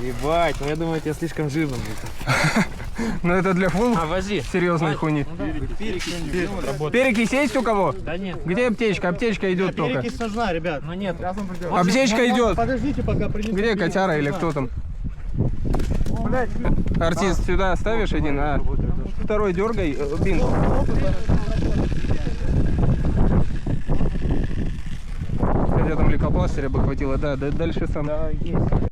Ебать, ну я думаю, тебе слишком жирно будет. Ну это для фул вози. серьезной хуйни. Перекись есть у кого? Да нет. Где аптечка? Аптечка идет только. Перекись нужна, ребят. Ну нет. Аптечка идет. Подождите, пока принесу. Где котяра или кто там? Артист, сюда ставишь один, а второй дергай бинт. Хотя там лейкопластыря бы хватило, да, дальше сам.